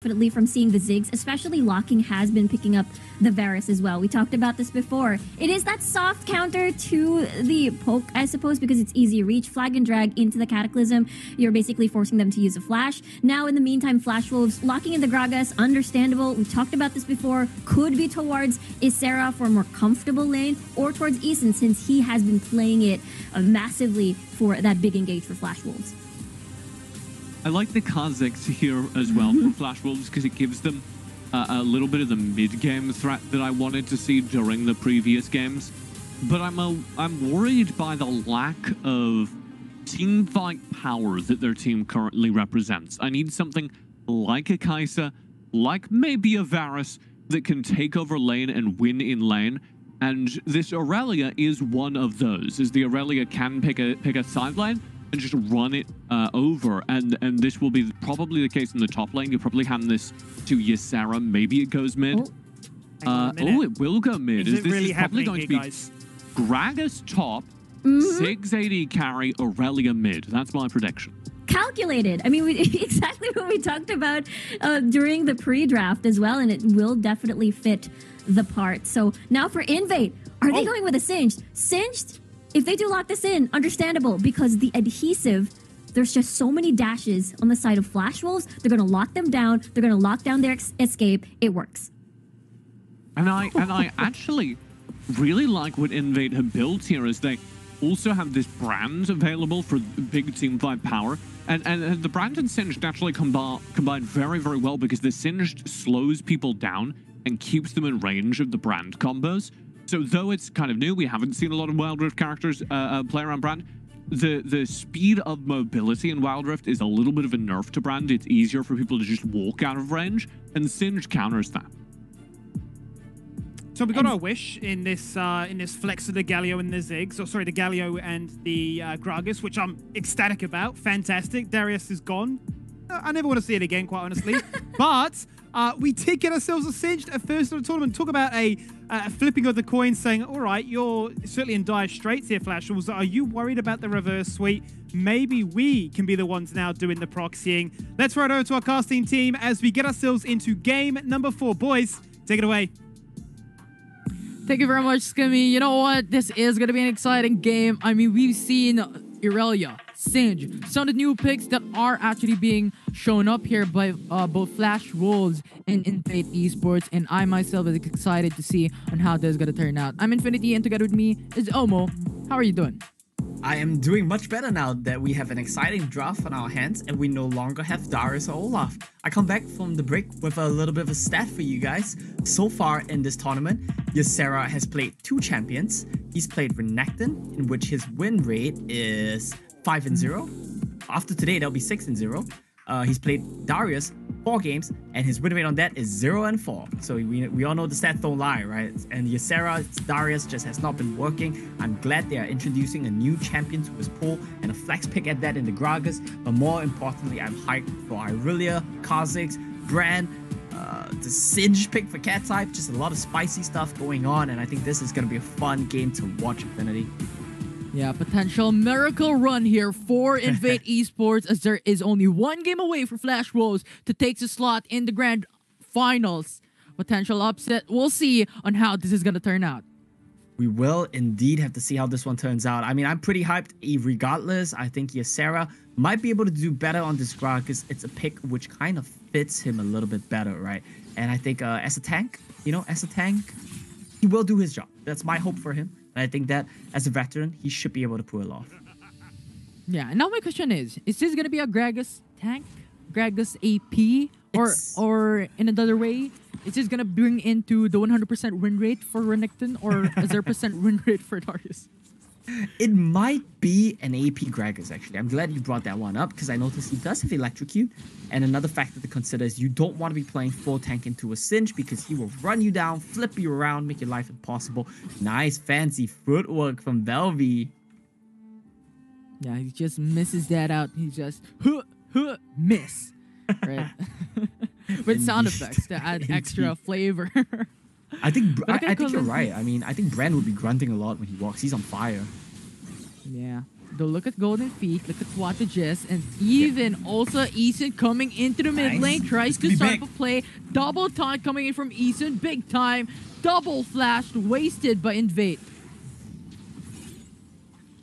Definitely from seeing the Ziggs, especially locking has been picking up the Varus as well. We talked about this before. It is that soft counter to the poke, I suppose, because it's easy reach. Flag and drag into the Cataclysm. You're basically forcing them to use a flash. Now, in the meantime, Flash Wolves locking in the Gragas, understandable. We talked about this before. Could be towards Isera for a more comfortable lane, or towards Eason, since he has been playing it massively for that big engage for Flash Wolves. I like the Kha'Zix here as well from Flash Wolves because it gives them a little bit of the mid-game threat that I wanted to see during the previous games. But I'm worried by the lack of team fight power that their team currently represents. I need something like a Kai'Sa, like maybe a Varus that can take over lane and win in lane. And this Aurelia is one of those, as the Aurelia can pick a side lane and just run it over, and this will be probably the case in the top lane. You'll probably hand this to Ysera. Maybe it goes mid. Oh, it will go mid. Is it really probably happening going here, to be guys? Gragas top, 680 carry, Aurelia mid. That's my prediction. Calculated. I mean, exactly what we talked about during the pre-draft as well, and it will definitely fit the part. So now for INVATE, are they going with a Singed? Singed? If they do lock this in, understandable, because the adhesive, there's just so many dashes on the side of Flash Wolves. They're going to lock them down. They're going to lock down their escape. It works. And I actually really like what INVATE have built here, as they also have this brand available for big team fight power. And the brand and Singed actually combine very, very well, because the Singed slows people down and keeps them in range of the brand combos. So though it's kind of new, we haven't seen a lot of Wild Rift characters play around Brand. The speed of mobility in Wild Rift is a little bit of a nerf to Brand. It's easier for people to just walk out of range, and Singed counters that. So we got our wish in this flex of the Galio and the Ziggs, or sorry, the Galio and the Gragas, which I'm ecstatic about. Fantastic. Darius is gone. I never want to see it again, quite honestly. But we did get ourselves a Singed at first of the tournament. Talk about a flipping of the coin, saying, all right, you're certainly in dire straits here, Flash Wolves. Are you worried about the reverse sweep? Maybe we can be the ones now doing the proxying. Let's ride over to our casting team as we get ourselves into game number 4. Boys, take it away. Thank you very much, Skimmy. You know what? This is going to be an exciting game. I mean, we've seen Aurelia, Singed, some of the new picks that are actually being shown up here by both Flash Wolves and INVATE Esports, and I myself is excited to see on how this is going to turn out. I'm Infinity, and together with me is Omo. How are you doing? I am doing much better now that we have an exciting draft on our hands and we no longer have Darius or Olaf. I come back from the break with a little bit of a stat for you guys. So far in this tournament, Ysera has played 2 champions. He's played Renekton, in which his win rate is 5-0. After today, that'll be 6-0. He's played Darius 4 games, and his win rate on that is 0-4. So we all know the stats don't lie, right? And Ysera, Darius just has not been working. I'm glad they are introducing a new champion to his pool and a flex pick at that in the Gragas. But more importantly, I'm hyped for Aurelia, Kha'Zix, Bran, the Singed pick for cat type. Just a lot of spicy stuff going on, and I think this is going to be a fun game to watch, Infinity. Yeah, potential miracle run here for INVATE Esports, as there is only 1 game away for Flash Wolves to take the slot in the grand finals. Potential upset. We'll see on how this is going to turn out. We will indeed have to see how this one turns out. I mean, I'm pretty hyped regardless. I think Ysera might be able to do better on this Grog, because it's a pick which kind of fits him a little bit better, right? And I think as a tank, he will do his job. That's my hope for him. And I think that as a veteran, he should be able to pull it off. Yeah, and now my question is this going to be a Gragas tank? Gragas AP? Or in another way, is this going to bring into the 100% win rate for Renekton, or a 0% win rate for Darius? It might be an AP Gragas, actually. I'm glad you brought that one up, because I noticed he does have Electrocute. And another factor to consider is you don't want to be playing full tank into a Singe, because he will run you down, flip you around, make your life impossible. Nice fancy footwork from Velvy. Yeah, he just misses that out. He just miss. Right? With sound effects to add extra flavor. I think you're right. I mean, I think Bran would be grunting a lot when he walks. He's on fire. Yeah. Though look at Golden Feet, look at Wattages, and even also Eason coming into the mid lane, tries to start up a play. Double taunt coming in from Eason, big time. Double flashed, wasted by INVATE.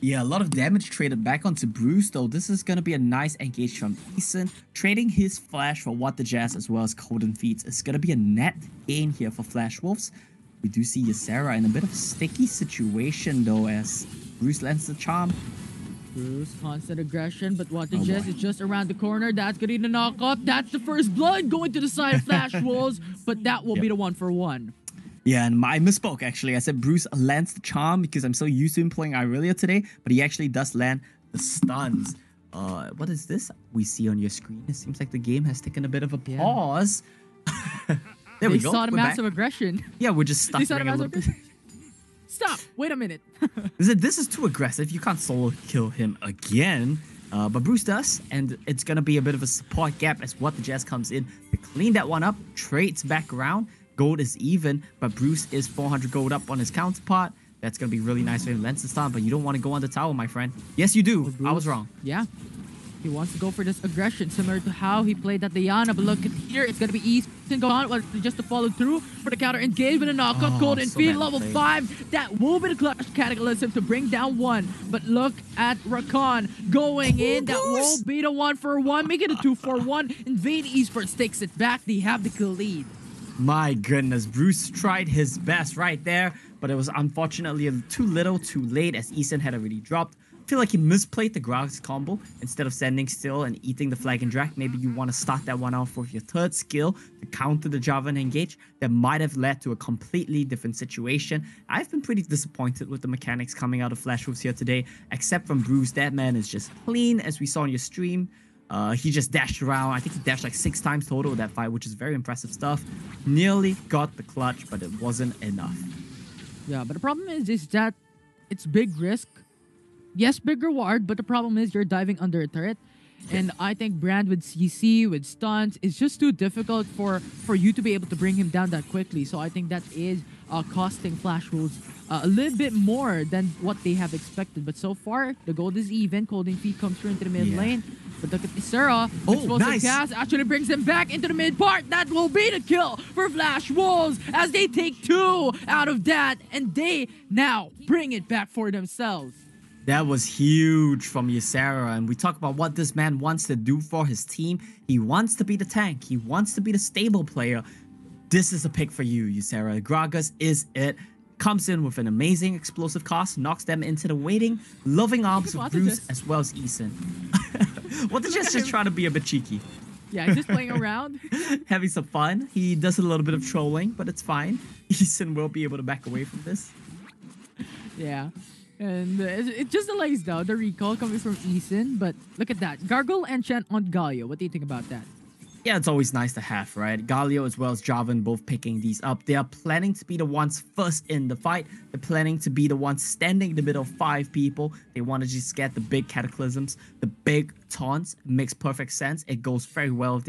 Yeah, a lot of damage traded back onto Bruce, though. This is going to be a nice engage from Eason. Trading his flash for Wattages as well as Golden Feet is going to be a net gain here for Flash Wolves. We do see Ysera in a bit of a sticky situation, though, as Bruce lands the charm. Bruce, constant aggression, but Wattages is just around the corner. That's going to be the knock up. That's the first blood going to the side of Flash Wolves, but that will be the 1-for-1. Yeah, and I misspoke, actually. I said Bruce lands the charm because I'm so used to him playing Irelia today, but he actually does land the stuns. What is this we see on your screen? It seems like the game has taken a bit of a pause. There we go. They saw the We're massive back. aggression. Yeah, we're just stuttering a little bit. Stop! Wait a minute. This is too aggressive. You can't solo kill him again. But Bruce does, and it's going to be a bit of a support gap as Wattages comes in to clean that one up, trades back around. Gold is even, but Bruce is 400 gold up on his counterpart. That's going to be really nice for him. Lens the stun, but you don't want to go on the tower, my friend. Yes, you do. I was wrong. Yeah. He wants to go for this aggression, similar to how he played at Diana. But look at here, it's going to be Easton going on just to follow through for the counter engage with a knockup. Golden Feet, level 5. That will be the clutch cataclysm to bring down one. But look at Rakan going in. That will be the 1-for-1, making it a 2-for-1. INVATE Esports takes it back. They have the kill lead. My goodness, Bruce tried his best right there, but it was unfortunately too little, too late as Eason had already dropped. I feel like he misplayed the Gragas combo. Instead of standing still and eating the flag and drag, maybe you want to start that one off with your third skill to counter the Java and engage. That might have led to a completely different situation. I've been pretty disappointed with the mechanics coming out of Flash Wolves here today, except from Bruce. That man is just clean, as we saw on your stream. He just dashed around. I think he dashed like 6 times total that fight, which is very impressive stuff. Nearly got the clutch, but it wasn't enough. Yeah, but the problem is that it's big risk. Yes, big reward, but the problem is you're diving under a turret. And I think Brand with CC, with stuns, is just too difficult for you to be able to bring him down that quickly. So I think that is costing Flash Wolves a little bit more than what they have expected. But so far, the gold is even. Golden Feet comes through into the mid lane. But look at Ysera. Explosive cast actually brings them back into the mid part. That will be the kill for Flash Wolves as they take 2 out of that. And they now bring it back for themselves. That was huge from Ysera, and we talk about what this man wants to do for his team. He wants to be the tank. He wants to be the stable player. This is a pick for you, Ysera. Gragas is it. Comes in with an amazing explosive cost, knocks them into the waiting, loving arms of Bruce as well as Eason. Just trying to be a bit cheeky. Yeah, he's just playing around. Having some fun. He does a little bit of trolling, but it's fine. Eason will be able to back away from this. Yeah. And it just delays down the recall coming from Eason. But look at that. Gargle enchant on Galio. What do you think about that? Yeah, it's always nice to have, right? Galio as well as Jarvan both picking these up. They are planning to be the ones first in the fight. They're planning to be the ones standing in the middle of 5 people. They want to just get the big cataclysms, the big taunts. Makes perfect sense. It goes very well with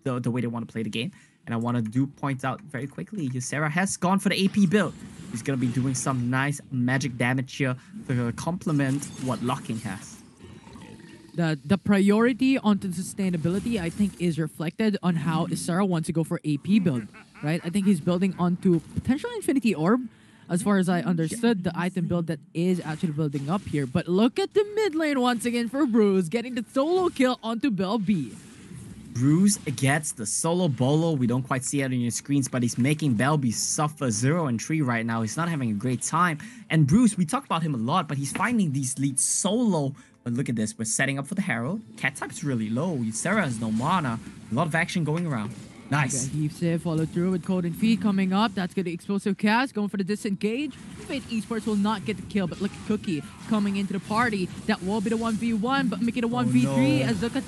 the way they want to play the game. And I want to point out very quickly, Ysera has gone for the AP build. He's going to be doing some nice magic damage here to complement what Locking has. The priority onto sustainability, I think, is reflected on how Ysera wants to go for AP build, right? I think he's building onto potential Infinity Orb, as far as I understood, the item build that is actually building up here. But look at the mid lane once again for Bruce, getting the solo kill onto Bell B. Bruce gets the solo bolo. We don't quite see it on your screens, but he's making Belby suffer 0 and 3 right now. He's not having a great time. And Bruce, we talk about him a lot, but he's finding these leads solo. But look at this. We're setting up for the Herald. Cat type's really low. Ysera has no mana. A lot of action going around. Nice. Okay, deep save, follow through with Golden Feet coming up. That's good explosive cast, going for the disengage. INVATE Esports will not get the kill, but look at Cookie coming into the party. That will be the 1v1, but make it a 1v3 as look at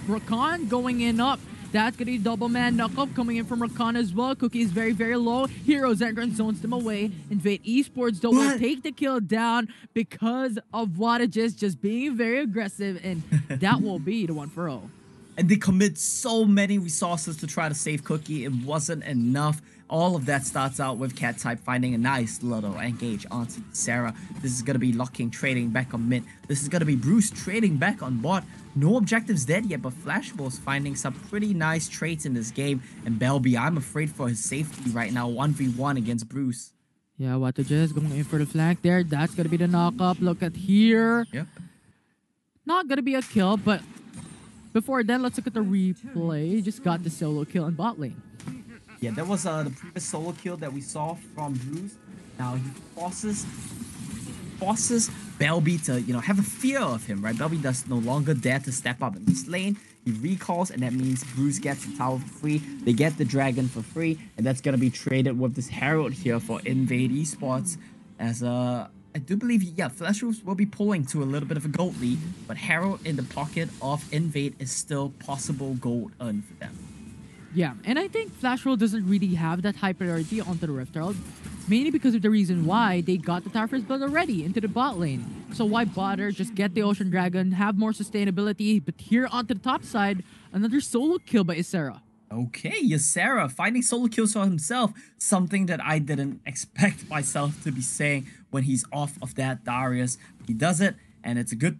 Rakan going in up. That's going to be double man knock-up coming in from Rakan as well. Cookie is very, very low. Heroes Engrand zones them away. INVATE Esports, though, will take the kill down because of Wattages just being very aggressive, and that will be the 1-for-0. And they commit so many resources to try to save Cookie. It wasn't enough. All of that starts out with Cat type finding a nice little engage onto Sarah. This is going to be Locking trading back on mid. This is going to be Bruce trading back on bot. No objectives dead yet, but Flashball's finding some pretty nice traits in this game. And Belby, I'm afraid for his safety right now, 1v1 against Bruce. Yeah, Wato just going in for the flank there. That's going to be the knock-up. Look at here. Yep. Not going to be a kill, but before then, let's look at the replay. He just got the solo kill in bot lane. Yeah, that was the previous solo kill that we saw from Bruce. Now he forces Belby to, have a fear of him, right? Belby does no longer dare to step up in this lane. He recalls, and that means Bruce gets the tower for free. They get the dragon for free, and that's gonna be traded with this Herald here for INVATE ESPORTS. As I do believe, Flash Wolves will be pulling to a little bit of a gold lead, but Herald in the pocket of INVATE is still possible gold earned for them. Yeah, and I think Flash Roll doesn't really have that high priority onto the Rift Herald, mainly because of the reason why they got the Tower First Blood already into the bot lane. So why bother? Just get the Ocean Dragon, have more sustainability, but here onto the top side, another solo kill by Ysera. Okay, Ysera finding solo kills for himself, something that I didn't expect myself to be saying when he's off of that Darius. He does it, and it's a good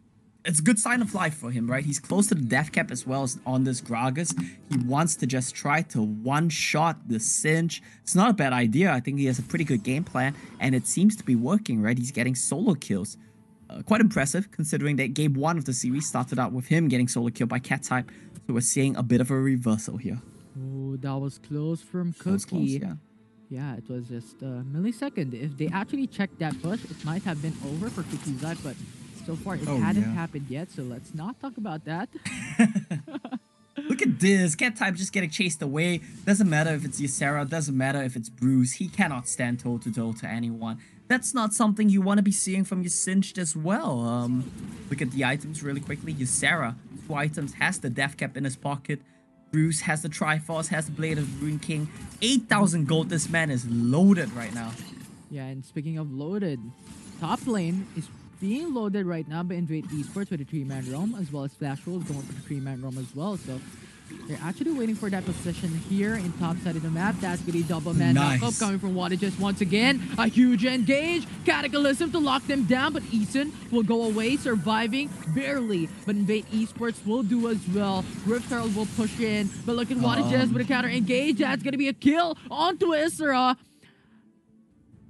sign of life for him, right? He's close to the death cap as well as on this Gragas. He wants to just try to one-shot the Singe. It's not a bad idea. I think he has a pretty good game plan, and it seems to be working, right? He's getting solo kills. Quite impressive, considering that game 1 of the series started out with him getting solo killed by Cat type. So we're seeing a bit of a reversal here. Oh, that was close from Cookie. That was close, yeah. Yeah, it was just a millisecond. If they actually checked that push, it might have been over for Cookie's life, but so far it hadn't happened yet, so let's not talk about that. Look at this. Cat type just getting chased away. Doesn't matter if it's Ysera, doesn't matter if it's Bruce. He cannot stand toe-to-toe to anyone. That's not something you want to be seeing from your Singed as well. Look at the items really quickly. Ysera, 2 items, has the death cap in his pocket. Bruce has the Triforce, has the Blade of the Rune King. 8,000 gold. This man is loaded right now. Yeah, and speaking of loaded, top lane is being loaded right now by INVATE ESPORTS with a 3-man roam, as well as Flash Wolves going for the 3-man roam as well. So they're actually waiting for that position here in top side of the map. That's going to be double man knockup coming from Wattages once again. A huge engage. Cataclysm to lock them down, but Eason will go away, surviving barely. But INVATE ESPORTS will do as well. Rift Herald will push in, but look at Wattages with a counter engage. That's going to be a kill onto Ysera.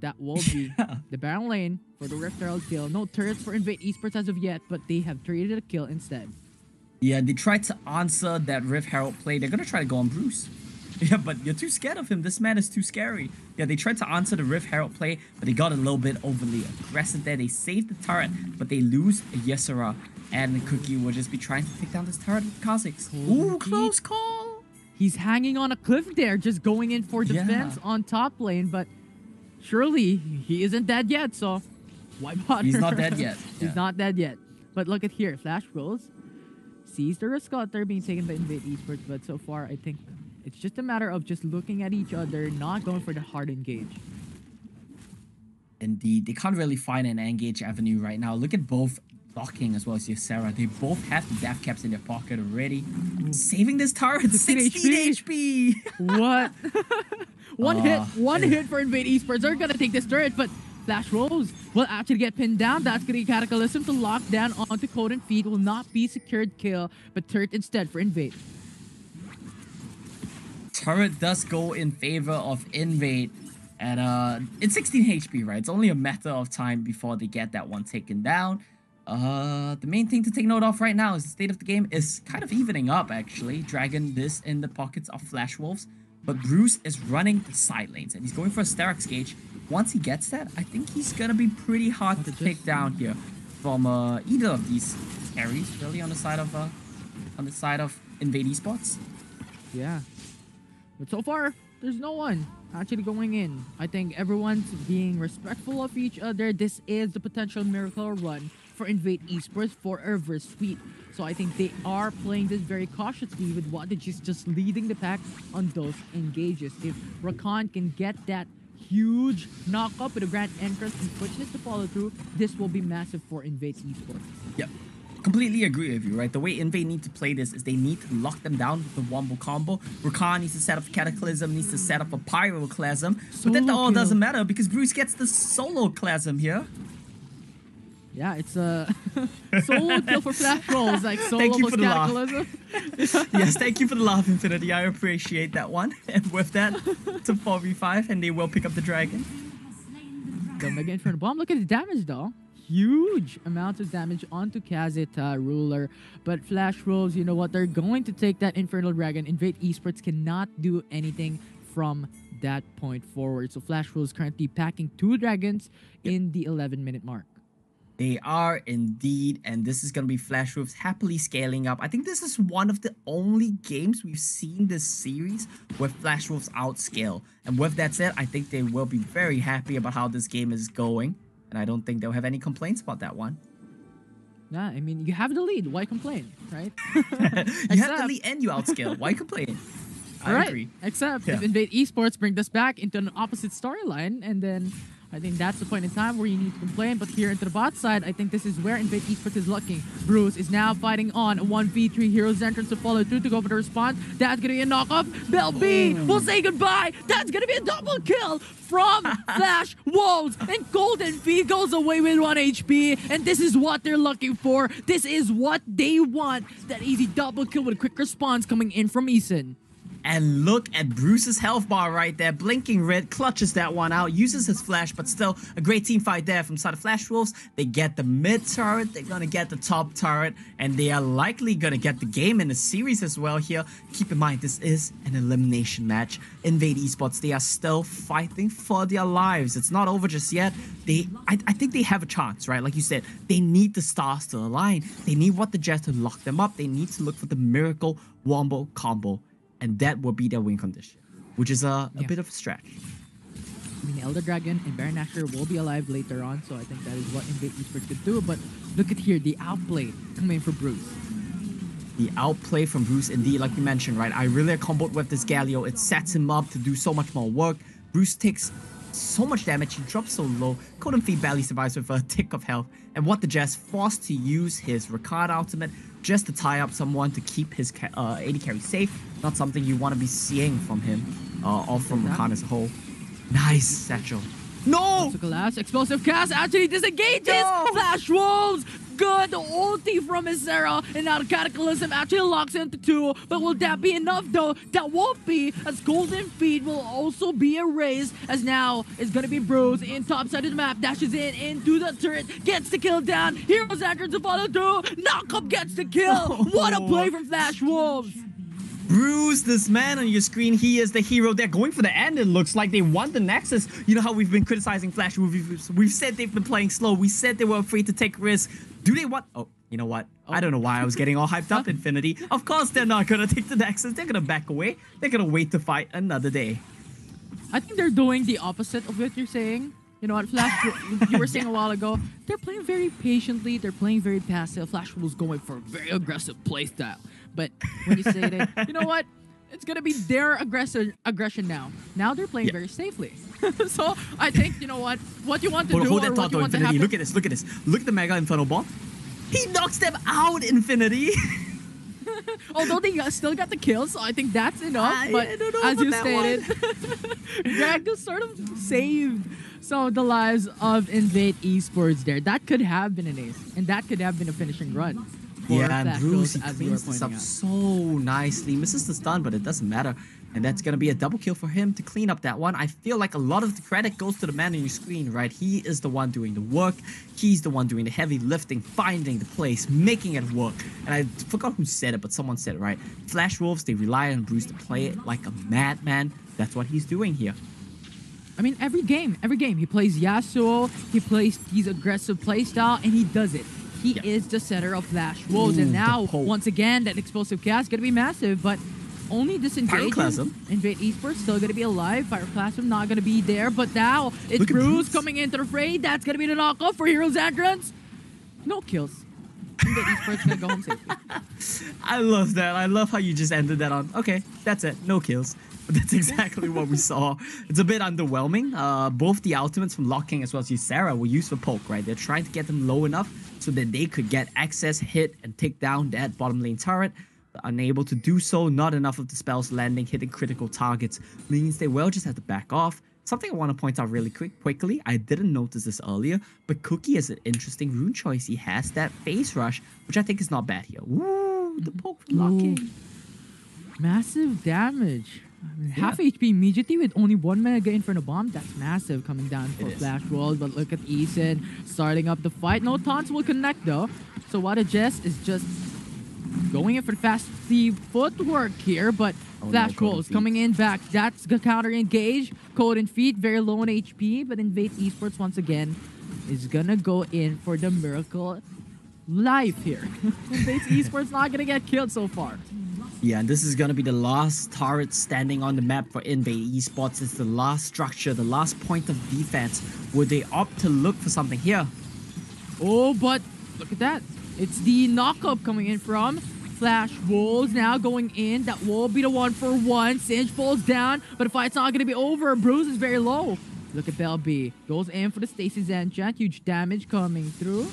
That will be the Baron lane for the Rift Herald kill. No turrets for INVATE ESPORTS as of yet, but they have traded a kill instead. Yeah, they tried to answer that Rift Herald play. They're going to try to go on Bruce. Yeah, but you're too scared of him. This man is too scary. Yeah, they tried to answer the Rift Herald play, but they got a little bit overly aggressive there. They saved the turret, but they lose Ysera. And Cookie will just be trying to take down this turret with Kha'Zix. Ooh, close call. He's hanging on a cliff there, just going in for defense on top lane, but surely he isn't dead yet, so why bother? He's not dead yet. He's not dead yet. But look at here, Flash rolls. Sees the risk out there being taken by INVATE ESPORTS, but so far I think it's just a matter of just looking at each other, not going for the hard engage. Indeed, they can't really find an engage avenue right now. Look at both Locking as well as Ysera. They both have the death caps in their pocket already. Saving this turret, 16 HP. What? One hit for INVATE ESPORTS. They're gonna take this turret, but Flash Rose will actually get pinned down. That's gonna be Cataclysm to lock down onto Code and Feed. Will not be secured kill, but turret instead for INVATE. Turret does go in favor of INVATE. And it's 16 HP, right? It's only a matter of time before they get that one taken down. The main thing to take note of right now is the state of the game is kind of evening up, actually. Dragon this in the pockets of Flash Wolves. But Bruce is running the side lanes, and he's going for a Sterak's Gauge. Once he gets that, I think he's gonna be pretty hard to take down here from either of these carries, really, on the side of INVATE ESPORTS. Yeah. But so far, there's no one actually going in. I think everyone's being respectful of each other. This is the potential miracle run for INVATE ESPORTS for a reverse sweep. So I think they are playing this very cautiously with Wattages just leading the pack on those engages. If Rakan can get that huge knock up with a grand entrance and quickness to follow through, this will be massive for INVATE ESPORTS. Yep. completely agree with you, right? The way INVATE need to play this is they need to lock them down with the Wombo combo. Rakan needs to set up Cataclysm, needs to set up a Pyroclasm. But that all doesn't matter because Bruce gets the solo Clasm here. Yeah, it's a solo kill for Flash Rolls, like solo Thank you for the laugh. Cataclysm. Yes, thank you for the laugh, Infinity. I appreciate that one. And with that, it's a 4v5 and they will pick up the dragon. The Mega Inferno Bomb. Look at the damage though. Huge amounts of damage onto Kazita Ruler. But Flash Rolls, you know what? They're going to take that Infernal Dragon. INVATE Esports cannot do anything from that point forward. So Flash Rolls currently packing 2 dragons in the 11-minute mark. They are indeed, and this is going to be Flash Wolves happily scaling up. I think this is one of the only games we've seen this series where Flash Wolves outscale. And with that said, I think they will be very happy about how this game is going. And I don't think they'll have any complaints about that one. Yeah, I mean, you have the lead. Why complain, right? You have the lead and you outscale. Why complain? I agree. Except if INVATE Esports bring us back into an opposite storyline, and then I think that's the point in time where you need to complain. But here into the bot side, I think this is where INVATE Esports is looking. Bruce is now fighting on a 1v3 Heroes entrance to follow through to go for the response. That's going to be a knockoff. Bell B will say goodbye. That's going to be a double kill from Flash Wolves. And Golden Feet goes away with 1 HP. And this is what they're looking for. This is what they want. That easy double kill with a quick response coming in from Eason. And look at Bruce's health bar right there. Blinking red, clutches that one out, uses his flash, but still a great team fight there from side of Flash Wolves. They get the mid turret, they're gonna get the top turret, and they are likely gonna get the game in the series as well here. Keep in mind, this is an elimination match. INVATE Esports, they are still fighting for their lives. It's not over just yet. I think they have a chance, right? Like you said, they need the stars to align. They need what the Jets to lock them up. They need to look for the miracle Wombo combo. And that will be their win condition, which is a bit of a stretch. I mean, Elder Dragon and Baron Nashor will be alive later on, so I think that is what INVATE Esports could do. But look at here, the outplay coming for Bruce. The outplay from Bruce, indeed, like you mentioned, right? I really comboed with this Galio. It sets him up to do so much more work. Bruce takes so much damage, he drops so low. Golden Feet barely survives with a tick of health. And what the Jazz forced to use his Rakan ultimate just to tie up someone to keep his AD carry safe. Not something you want to be seeing from him or from Rakan as a whole. Nice satchel. No! Collapse, explosive cast actually disengages! No! Flash Wolves! Good ulti from Isera, and now the Cataclysm actually locks into 2. But will that be enough though? That won't be, as Golden Feet will also be erased, as now it's gonna be Bruce in top side of the map, dashes in into the turret, gets the kill down, Heroes entered to follow through, Knockup gets the kill! What a play from Flash Wolves! Bruce, this man on your screen, he is the hero. They're going for the end. It looks like they want the Nexus. You know how we've been criticizing Flash Wolves. We've said they've been playing slow. We said they were afraid to take risks. Do they want... Oh, you know what? I don't know why I was getting all hyped up, Infinity. Of course they're not going to take the Nexus. They're going to back away. They're going to wait to fight another day. I think they're doing the opposite of what you're saying. You know what, Flash, you were saying a while ago, they're playing very patiently, they're playing very passive. Flash was going for a very aggressive playstyle. But when you say that, you know what? It's going to be their aggression now. Now they're playing very safely. So I think, you know what you want to do hold or that what thought, you want to Infinity. happen. Look at this, look at this. Look at the Mega Inferno Bomb. He knocks them out, Infinity. Although they still got the kills, so I think that's enough. But I don't know as you about that stated, Drag sort of saved some of the lives of INVATE Esports there. That could have been an ace, and that could have been a finishing run. Yeah, and Bruce, he as you were cleans this pointing up out. so nicely. Misses the stun, but it doesn't matter. And that's going to be a double kill for him to clean up that one. I feel like a lot of the credit goes to the man on your screen, right? He is the one doing the work. He's the one doing the heavy lifting, finding the place, making it work. And I forgot who said it, but someone said it, right? Flash Wolves, they rely on Bruce to play it like a madman. That's what he's doing here. I mean, every game, he plays Yasuo, he plays his aggressive playstyle, and he does it. He is the center of Flash Wolves, and now, once again, that explosive cast going to be massive, but only disengaging. Pyroclasm. INVATE Esports still going to be alive. Pyroclasm not going to be there, but now it's Bruce coming into the fray. That's going to be the knockoff for Heroes entrance. No kills. INVATE Esports going to go home safely. I love that. I love how you just ended that on. Okay, that's it. No kills. That's exactly what we saw. It's a bit underwhelming. Both the ultimates from Locking as well as Ysera were used for poke, right? They're trying to get them low enough so that they could get access, hit, and take down that bottom lane turret. But unable to do so, not enough of the spells landing, hitting critical targets, means they will just have to back off. Something I want to point out really quickly, I didn't notice this earlier, but Cookie has an interesting rune choice. He has that Phase Rush, which I think is not bad here. Woo, the poke from Locking. Massive damage. I mean, half HP immediately with only 1 mega Inferno Bomb. That's massive coming down for Flash World. But look at Eason starting up the fight. No taunts will connect though. So Wada Jess is just going in for the fast footwork here. But Flash Wolves coming in back. That's the counter engage. Code and Feet very low on HP. But INVATE Esports once again is gonna go in for the miracle life here. INVATE Esports not gonna get killed so far. Yeah, and this is going to be the last turret standing on the map for INVATE Esports. It's the last structure, the last point of defense. Would they opt to look for something here? Oh, but look at that. It's the knockup coming in from Flash Wolves now going in. That will be the 1-for-1. Singe falls down, but the fight's not going to be over. Bruce is very low. Look at Bell B. Goes in for the Stasis Enchant. Huge damage coming through.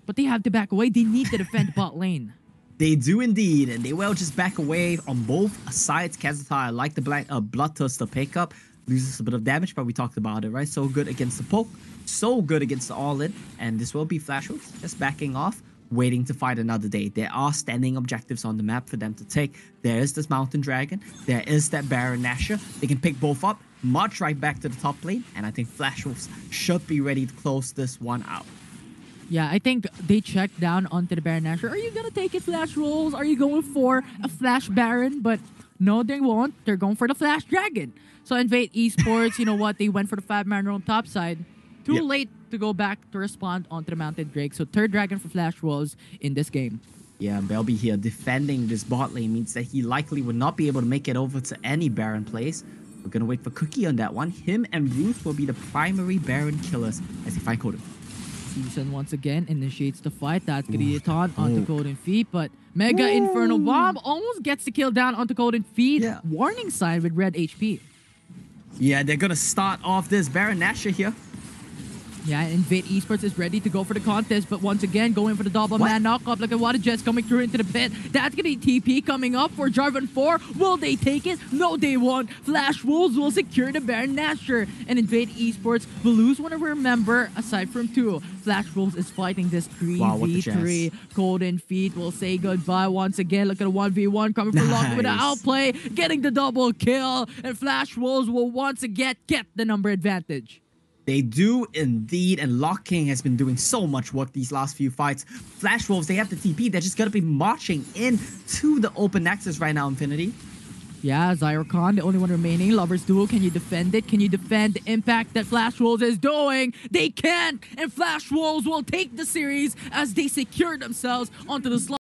But they have to back away. They need to defend bot lane. They do indeed, and they will just back away on both sides. Kazatar, like the Bloodthirster pickup, loses a bit of damage, but we talked about it, right? So good against the poke, so good against the all-in, and this will be Flash Wolves just backing off, waiting to fight another day. There are standing objectives on the map for them to take. There is this Mountain Dragon, there is that Baron Nashor. They can pick both up, march right back to the top lane, and I think Flash Wolves should be ready to close this one out. Yeah, I think they checked down onto the Baron Nashor. Are you going to take it, Flash Rolls? Are you going for a Flash Baron? But no, they won't. They're going for the Flash Dragon. So INVATE Esports, you know what? They went for the 5-man roam top side. Too late to go back to respond onto the Mounted Drake. So third Dragon for Flash Rolls in this game. Yeah, Belby here defending this bot lane means that he likely would not be able to make it over to any Baron plays. We're going to wait for Cookie on that one. Him and Bruce will be the primary Baron killers as they find Coden. Season once again initiates the fight. That's gonna be a taunt onto Code and Feet, but Mega Inferno Bomb almost gets the kill down onto Code and Feet. Yeah. Warning sign with red HP. Yeah, they're gonna start off this Baron Nashor here. Yeah, INVATE Esports is ready to go for the contest, but once again, going for the double man knockup. Look at Wada Jets coming through into the pit. That's going to be TP coming up for Jarvan 4. Will they take it? No, they won't. Flash Wolves will secure the Baron Nashor, and INVATE Esports will lose one of their member aside from 2. Flash Wolves is fighting this 3v3. Cold and Feet will say goodbye once again. Look at a 1v1 coming from Lock with an outplay, getting the double kill, and Flash Wolves will once again get the number advantage. They do indeed, and Locking has been doing so much work these last few fights. Flash Wolves, they have the TP. They're just going to be marching in to the open access right now, Infinity. Yeah, Zyrocon, the only one remaining. Lovers Duel, can you defend it? Can you defend the impact that Flash Wolves is doing? They can! And Flash Wolves will take the series as they secure themselves onto the slot.